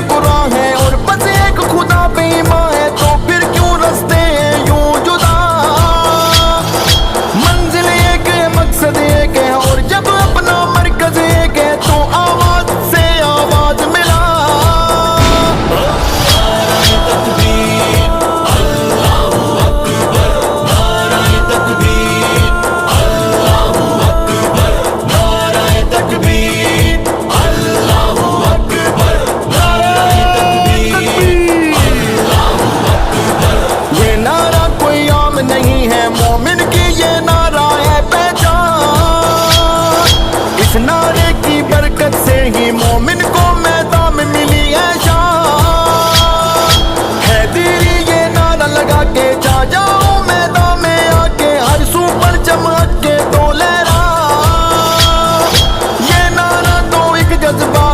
कुरान है और बस एक खुदा पे ईमान है, तो फिर क्यों रास्ते हैं यूं जुदा। मंजिल एक है, मकसद एक है और जब अपना मरकज एक है तो आवाज से आवाज मिला। नहीं है मोमिन की ये नारा है पहचान, इस नारे की बरकत से ही मोमिन को